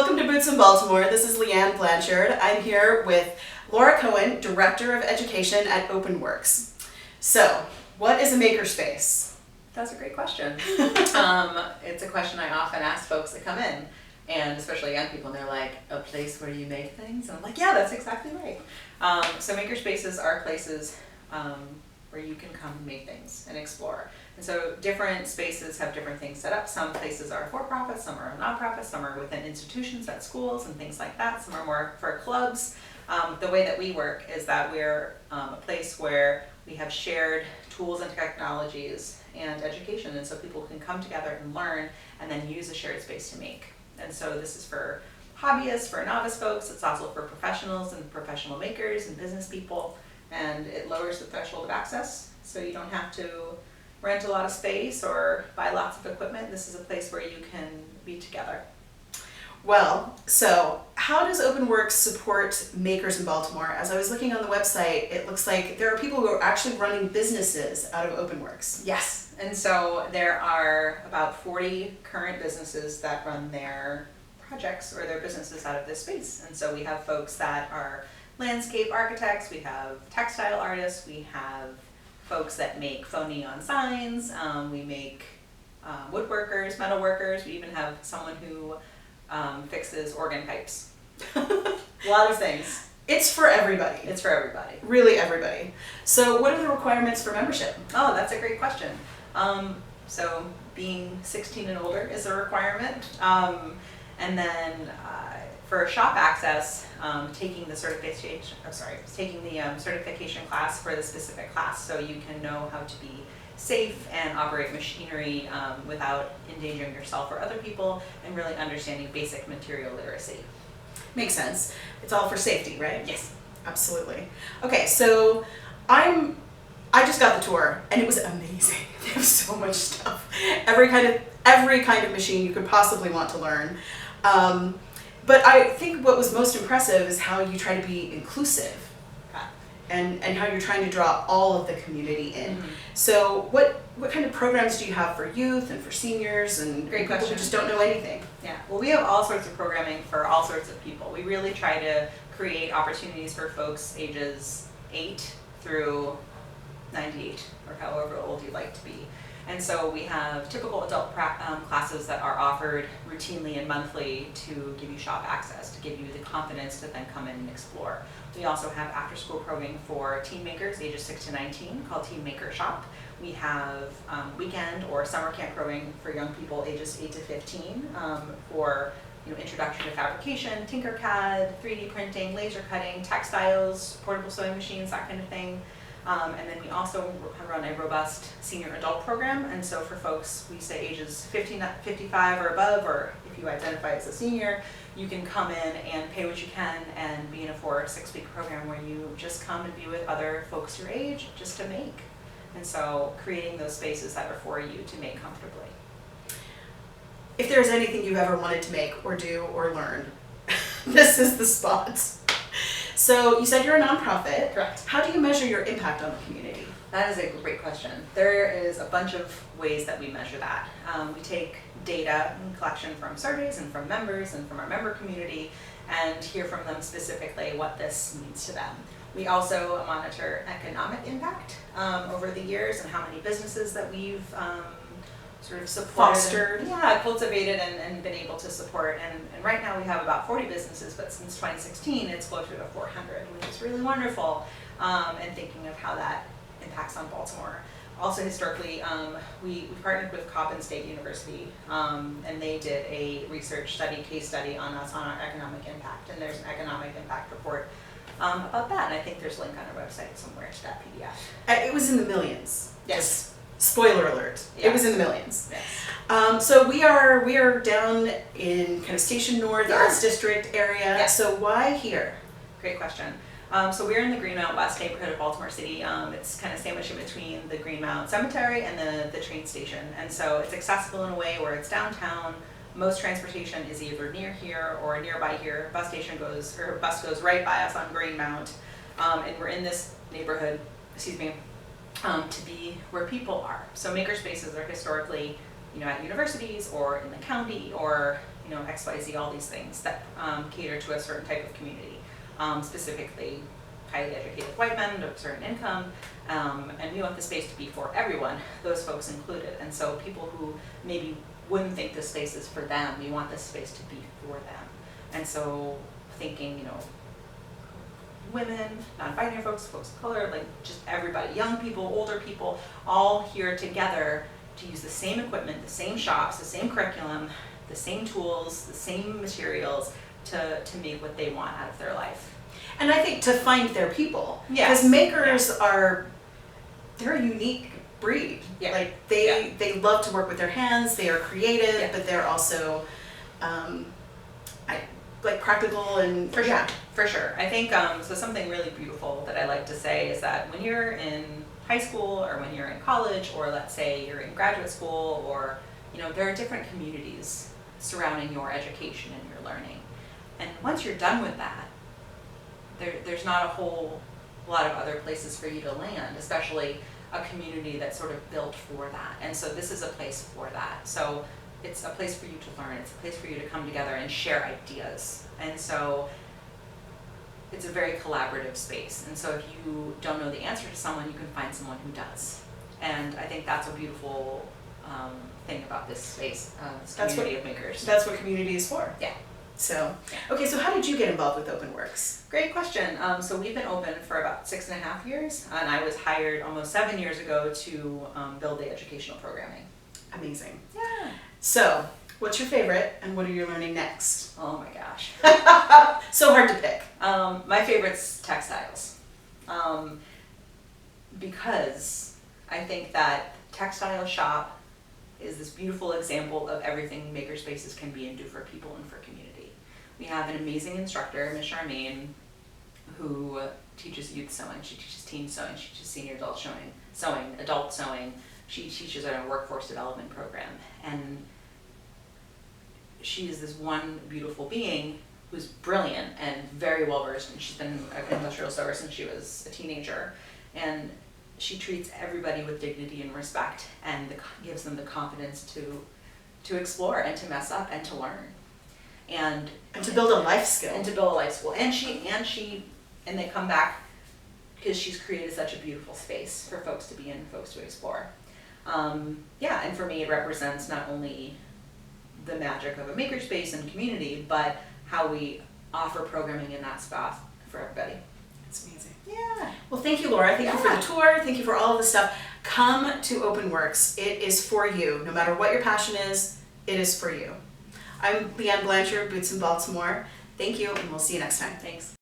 Welcome to Boots in Baltimore. This is LeeAnn Blanchard. I'm here with Laura Cohen, Director of Education at OpenWorks. So, what is a makerspace? That's a great question. It's a question I often ask folks that come in, and especially young people, and they're like, a place where you make things? And I'm like, yeah, that's exactly right. So makerspaces are places where you can come and make things and explore. And so different spaces have different things set up. Some places are for-profit, some are non-profit, some are within institutions at schools and things like that. Some are more for clubs. The way that we work is that we're a place where we have shared tools and technologies and education, and so people can come together and learn and then use a shared space to make. And so this is for hobbyists, for novice folks. It's also for professionals and professional makers and business people, and it lowers the threshold of access, so you don't have to rent a lot of space or buy lots of equipment. This is a place where you can be together. Well, so how does OpenWorks support makers in Baltimore? As I was looking on the website, it looks like there are people who are actually running businesses out of OpenWorks. Yes, and so there are about 40 current businesses that run their projects or their businesses out of this space. And so we have folks that are landscape architects, we have textile artists, we have folks that make faux neon signs, we make woodworkers, metalworkers, we even have someone who fixes organ pipes. A lot of things. It's for everybody. It's for everybody. Really everybody. So what are the requirements for membership? Oh, that's a great question. So being 16 and older is a requirement. And then for shop access, taking the certification class for the specific class, so you can know how to be safe and operate machinery without endangering yourself or other people, and really understanding basic material literacy. Makes sense. It's all for safety, right? Yes. Absolutely. Okay, so I just got the tour and it was amazing. There was so much stuff. Every kind of machine you could possibly want to learn. But I think what was most impressive is how you try to be inclusive and how you're trying to draw all of the community in. Mm-hmm. So what kind of programs do you have for youth and for seniors and people who just don't know anything? Yeah, well, we have all sorts of programming for all sorts of people. We really try to create opportunities for folks ages 8 through 98, or however old you'd like to be. And so we have typical adult classes that are offered routinely and monthly to give you shop access, to give you the confidence to then come in and explore. We also have after-school programming for teen makers ages 6 to 19 called Teen Maker Shop. We have weekend or summer camp programming for young people ages 8 to 15 for introduction to fabrication, Tinkercad, 3D printing, laser cutting, textiles, portable sewing machines, that kind of thing. And then we also run a robust senior adult program, and so for folks, we say ages 55 or above, or if you identify as a senior, you can come in and pay what you can and be in a 4 or 6 week program where you just come and be with other folks your age just to make. And so creating those spaces that are for you to make comfortably. If there's anything you've ever wanted to make or do or learn, this is the spot. So you said you're a nonprofit. Correct. How do you measure your impact on the community? That is a great question. There is a bunch of ways that we measure that. We take data and collection from surveys and from members and from our member community and hear from them specifically what this means to them. We also monitor economic impact over the years and how many businesses that we've sort of supported, fostered, cultivated and been able to support. And right now we have about 40 businesses, but since 2016 it's closer to 400, which is really wonderful. And thinking of how that impacts on Baltimore. Also historically, we partnered with Coppin State University, and they did a case study on us on our economic impact. And there's an economic impact report about that. And I think there's a link on our website somewhere to that PDF. It was in the millions. Yes. Spoiler alert. Yes. It was in the millions. Yes. So we are down in kind of Station North, Arts District area. Yes. So why here? Great question. So we're in the Greenmount West neighborhood of Baltimore City. It's kind of sandwiched in between the Greenmount Cemetery and the train station. And so it's accessible in a way where it's downtown. Most transportation is either near here or nearby here. Bus goes right by us on Greenmount. And we're in this neighborhood, to be where people are. So makerspaces are historically at universities or in the county or, XYZ, all these things that cater to a certain type of community, specifically highly educated white men of a certain income, and we want the space to be for everyone, those folks included. And so people who maybe wouldn't think this space is for them, we want this space to be for them. And so thinking, women, non-binary folks, folks of color, like just everybody, young people, older people, all here together to use the same equipment, the same shops, the same curriculum, the same tools, the same materials to make what they want out of their life. And I think to find their people. Yes. Because makers they're a unique breed. Yeah. Like they love to work with their hands, they are creative, but they're also like practical and for sure. I think so something really beautiful that I like to say is that when you're in high school or when you're in college, or let's say you're in graduate school, or there are different communities surrounding your education and your learning. And once you're done with that, there's not a whole lot of other places for you to land, especially a community that's sort of built for that. And so this is a place for that. So it's a place for you to learn. It's a place for you to come together and share ideas. And so it's a very collaborative space. And so if you don't know the answer to someone, you can find someone who does. And I think that's a beautiful thing about this space, this community of makers. That's what community is for. Yeah. So, okay, so how did you get involved with OpenWorks? Great question. So we've been open for about 6.5 years, and I was hired almost 7 years ago to build the educational programming. Amazing. Yeah. So, what's your favorite, and what are you learning next? Oh my gosh. So hard to pick. My favorite's textiles. Because I think that textile shop is this beautiful example of everything makerspaces can be and do for people and for community. We have an amazing instructor, Ms. Charmaine, who teaches youth sewing, she teaches teen sewing, she teaches senior adult sewing, adult sewing. She teaches at a workforce development program. And she is this one beautiful being who's brilliant and very well versed, and she's been an industrial sewer since she was a teenager. And she treats everybody with dignity and respect, and gives them the confidence to explore and to mess up and to learn. And to build a life skill. And they come back because she's created such a beautiful space for folks to be in, folks to explore. And for me it represents not only the magic of a makerspace and community, but how we offer programming in that spot for everybody. It's amazing. Yeah. Well, thank you, Laura. Thank you for the tour. Thank you for all of the stuff. Come to OpenWorks. It is for you. No matter what your passion is, it is for you. I'm LeeAnn Blanchard, Boots in Baltimore. Thank you, and we'll see you next time. Thanks.